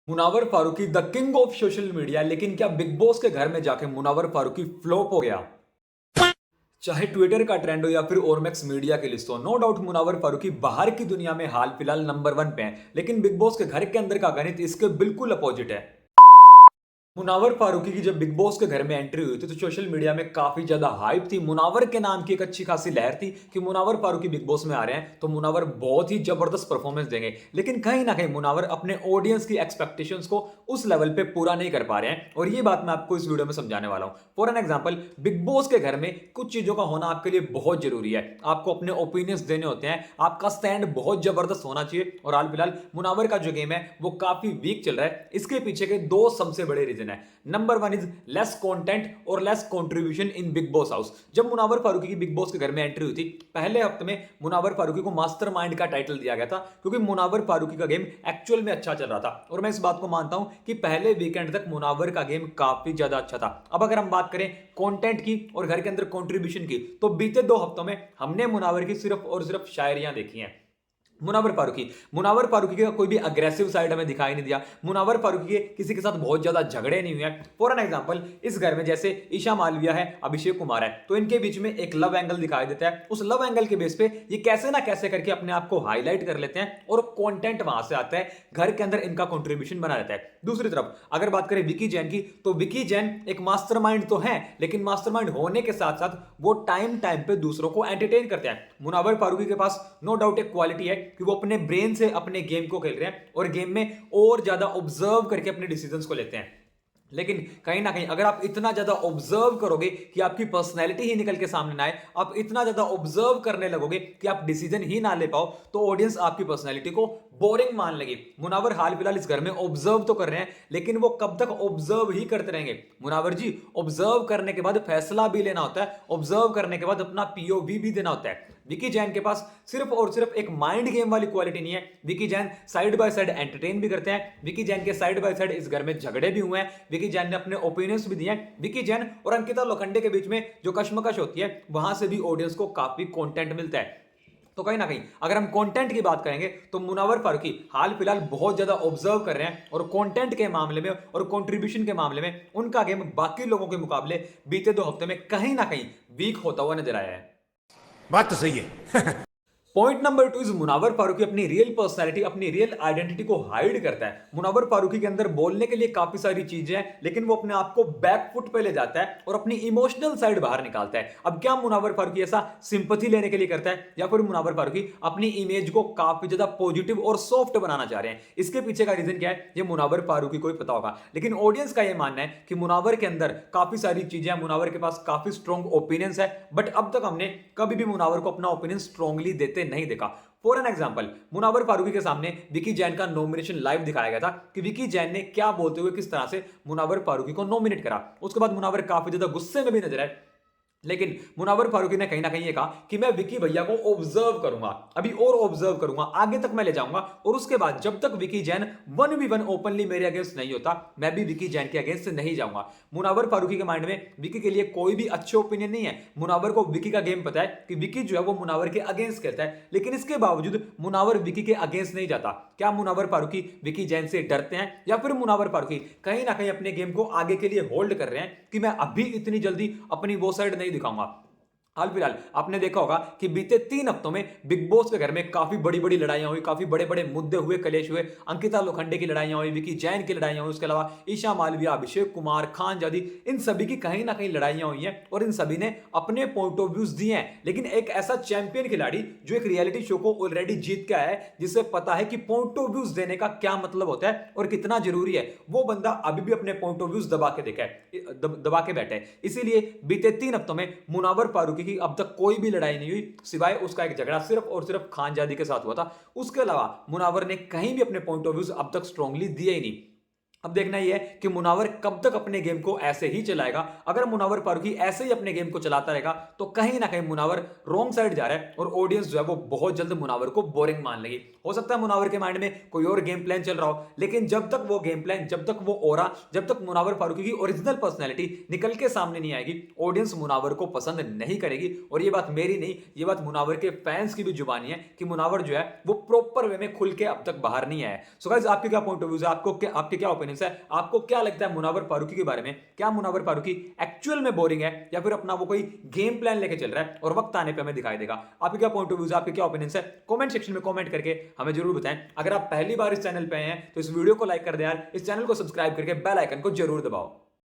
Munawar Faruqui the king of social media, लेकिन क्या big boss के घर में जाके मुनावर फारूकी फ्लॉप हो गया? चाहे ट्विटर का ट्रेंड हो या फिर ओरमेक्स मीडिया की लिस्ट हो, नो डाउट मुनावर फारूकी बाहर की दुनिया में हाल फिलहाल नंबर 1 पे हैं, लेकिन बिग बॉस के घर के अंदर का गणित इसके बिल्कुल अपोजिट है। मुनावर फारूकी की जब बिग बॉस के घर में एंट्री हुई थी तो सोशल मीडिया में काफी ज्यादा हाइप थी। मुनावर के नाम की एक अच्छी खासी लहर थी कि मुनावर फारूकी बिग बॉस में आ रहे हैं तो मुनावर बहुत ही जबरदस्त परफॉर्मेंस देंगे, लेकिन कहीं ना कहीं मुनावर अपने ऑडियंस की एक्सपेक्टेशंस को उस लेवल पे पूरा नहीं कर पा रहे हैं, और ये बात मैं आपको इस वीडियो में समझाने वाला हूं। For an example, big boss के घर में कुछ चीजों का होना आपके लिए बहुत जरूरी है। आपको अपने ओपिनियंस देने होते हैं, आपका स्टैंड बहुत जबरदस्त होना चाहिए, और हाल फिलहाल मुनावर का जो गेम है वो काफी वीक चल रहा है। इसके पीछे के दो सबसे बड़े रीजन है। नंबर 1 इज लेस कंटेंट और less contribution in big boss house. जब मुनावर फारूकी की बिग बॉस के घर में एंट्री हुई थी, पहले हफ्ते में मुनावर फारूकी को मास्टरमाइंड का टाइटल दिया गया था, क्योंकि मुनावर फारूकी का गेम एक्चुअल में अच्छा चल रहा था, और मैं इस बात को मानता हूं कि पहले वीकेंड तक मुनावर का गेम काफी ज्यादा अच्छा था। अब अगर हम बात करें कंटेंट की और घर के अंदर कंट्रीब्यूशन की, तो बीते 2 हफ्तों में हमने मुनावर की सिर्फ और सिर्फ शायरियां देखी हैं। मुनावर फारूकी का कोई भी अग्रेसिव साइड हमें दिखाई नहीं दिया। मुनावर फारूकी के किसी के साथ बहुत ज्यादा झगड़े नहीं हुए। फॉर एन एग्जांपल, इस घर में जैसे ईशा मालविया है, अभिषेक कुमार है, तो इनके बीच में एक लव एंगल दिखाई देता है। उस लव एंगल के बेस पे ये कैसे ना कैसे करके अपने आप को हाईलाइट कर लेते हैं और कंटेंट वहां से आता है, घर के अंदर इनका कंट्रीब्यूशन बना रहता है। दूसरी तरफ अगर बात करें विकी जैन की, तो विकी जैन एक मास्टरमाइंड तो है, लेकिन मास्टरमाइंड होने के साथ साथ वो टाइम टाइम पे दूसरों को एंटरटेन करते हैं। मुनावर फारूकी के पास नो डाउट एक क्वालिटी है कि वो अपने ब्रेन से अपने गेम को खेल रहे हैं और गेम में और ज्यादा ऑब्जर्व करके अपने डिसीजंस को लेते हैं। लेकिन कहीं ना कहीं अगर आप इतना ज्यादा ऑब्जर्व करोगे कि आपकी पर्सनैलिटी ही निकल के सामने ना आए, आप इतना ज्यादा ऑब्जर्व करने लगोगे कि आप डिसीजन ही ना ले पाओ, तो ऑडियंस आपकी पर्सनैलिटी को बोरिंग मान लेगी। मुनावर हाल फिलहाल इस घर में ऑब्जर्व तो कर रहे हैं, लेकिन वो कब तक ऑब्जर्व ही करते रहेंगे? मुनावर जी, ऑब्जर्व करने के बाद फैसला भी लेना होता है, ऑब्जर्व करने के बाद अपना पीओवी भी देना होता है। विकी जैन के पास सिर्फ और सिर्फ एक माइंड गेम वाली क्वालिटी नहीं है। Vicky Jain side by side entertain भी करते हैं। विकी जैन के साइड बाय साइड इस घर में झगड़े भी हुए हैं। विकी जैन ने अपने ओपिनियंस भी दिए हैं। विकी जैन और अंकिता लोखंडे के बीच में जो कश्मकश होती है, वहां से भी ऑडियंस को काफी कंटेंट मिलता है। तो कहीं ना कहीं अगर हम कंटेंट की बात करेंगे तो मुनावर फारूकी हाल फिलहाल बहुत ज्यादा ऑब्जर्व कर रहे हैं, और कंटेंट के मामले में और कंट्रीब्यूशन के मामले में उनका गेम बाकी लोगों के मुकाबले बीते 2 हफ्ते में कहीं ना कहीं वीक होता हुआ नजर आया है। बात तो सही है। Point number 2 is Munawar Faruqui अपनी रियल पर्सनैलिटी, अपनी रियल आइडेंटिटी को हाइड करता है। मुनावर फारूकी के अंदर बोलने के लिए काफी सारी चीजें हैं, लेकिन वो अपने आप को बैक फुट पे ले जाता है और अपनी इमोशनल साइड बाहर निकालता है। अब क्या मुनावर फारूकी ऐसा सिंपैथी लेने के लिए करता है, या फिर मुनावर फारूकी अपनी इमेज को काफी ज्यादा पॉजिटिव और सॉफ्ट बनाना चाह रहे हैं? इसके पीछे का रीजन क्या है, ये मुनावर फारूकी को ही पता होगा, लेकिन ऑडियंस का यह मानना है कि मुनावर के अंदर काफी सारी चीजें हैं, मुनावर के पास काफी स्ट्रॉन्ग ओपिनियंस है, बट अब तक हमने कभी भी मुनावर को अपना ओपिनियन स्ट्रॉन्गली देते नहीं देखा। For an example, Munawar Faruqui के सामने विकी जैन का नॉमिनेशन लाइव दिखाया गया था कि विकी जैन ने क्या बोलते हुए किस तरह से मुनावर फारूकी को नॉमिनेट करा। उसके बाद मुनावर काफी ज्यादा गुस्से में भी नजर आए, लेकिन मुनावर फारूकी ने कहीं ना कहीं ये कहा कि मैं विकी भैया को ऑब्जर्व करूंगा, अभी और ऑब्जर्व करूंगा, आगे तक मैं ले जाऊंगा, और उसके बाद जब तक विकी जैन 1v1 ओपनली मेरे अगेंस्ट नहीं होता, मैं भी विकी जैन के अगेंस्ट नहीं जाऊंगा। मुनावर फारूकी के माइंड में विकी के लिए कोई भी अच्छे ओपिनियन नहीं है। मुनावर को विकी का गेम पता है कि विकी जो है वो मुनावर के अगेंस्ट खेलता है, लेकिन इसके बावजूद मुनावर विकी के अगेंस्ट नहीं जाता। क्या मुनावर फारूकी विकी जैन से डरते हैं, या फिर मुनावर फारूकी कहीं ना कहीं अपने गेम को आगे के लिए होल्ड कर रहे हैं कि मैं अभी इतनी जल्दी अपनी वो साइड नहीं दिखाऊंगा? हाल फिलहाल आपने देखा होगा कि बीते 3 हफ्तों में बिग बॉस के घर में काफी बड़ी बड़ी लड़ाइयां हुई, काफी बड़े बड़े मुद्दे हुए, कलेश हुए। अंकिता लोखंडे की लड़ाइयां हुई, विकी जैन की लड़ाइयां हुई, उसके अलावा ईशा मालविया, अभिषेक कुमार, खान जादी, इन सभी की कहीं ना कहीं लड़ाइयां हुई हैं, और इन सभी ने अपने पॉइंट ऑफ व्यूज दिए हैं। लेकिन एक ऐसा चैंपियन खिलाड़ी जो एक रियलिटी शो को ऑलरेडी जीत के आया है, जिसे पता है कि पॉइंट ऑफ व्यूज देने का क्या मतलब होता है और कितना जरूरी है, वो बंदा अभी भी अपने पॉइंट ऑफ व्यूज दबा के देखा है, दबा के बैठा है। इसीलिए बीते 3 हफ्तों में मुनावर फारूकी की अब तक कोई भी लड़ाई नहीं हुई, सिवाय उसका एक झगड़ा सिर्फ और सिर्फ खानजादी के साथ हुआ था। उसके अलावा मुनावर ने कहीं भी अपने पॉइंट ऑफ व्यूज अब तक स्ट्रांगली दिए ही नहीं। अब देखना ही है कि मुनावर कब तक अपने गेम को ऐसे ही चलाएगा। अगर मुनावर फारूकी ऐसे ही अपने गेम को चलाता रहेगा तो कहीं ना कहीं मुनावर रॉन्ग साइड जा रहा है और ऑडियंस जो है वो बहुत जल्द मुनावर को बोरिंग मान लेगी। हो सकता है मुनावर के माइंड में कोई और गेम प्लान चल रहा हो, लेकिन जब तक वो गेम प्लान, जब तक वो ऑरा, जब तक मुनावर फारूकी की ओरिजिनल पर्सनैलिटी निकल के सामने नहीं आएगी, ऑडियंस मुनावर को पसंद नहीं करेगी। और ये बात मेरी नहीं, ये बात मुनावर के फैंस की भी जुबानी है कि मुनावर जो है वो प्रॉपर वे में खुल के अब तक बाहर नहीं आया। सो गाइस, आपके क्या पॉइंट ऑफ व्यू है, आपके क्या ओपिनियन है, आपको क्या लगता है मुनावर फारूकी के बारे में? क्या मुनावर फारूकी एक्चुअल में बोरिंग है या फिर अपना वो कोई गेम प्लान लेके चल रहा है और वक्त आने पे हमें दिखाई देगा? आपके क्या पॉइंट ऑफ व्यू है, आपके क्या ओपिनियन है, कमेंट सेक्शन में कमेंट करके हमें जरूर बताएं। अगर आप पहली बार इस चैनल पे आए हैं तो इस वीडियो को लाइक कर दें यार, इस चैनल को सब्सक्राइब करके बेल आइकन को जरूर दबाओ।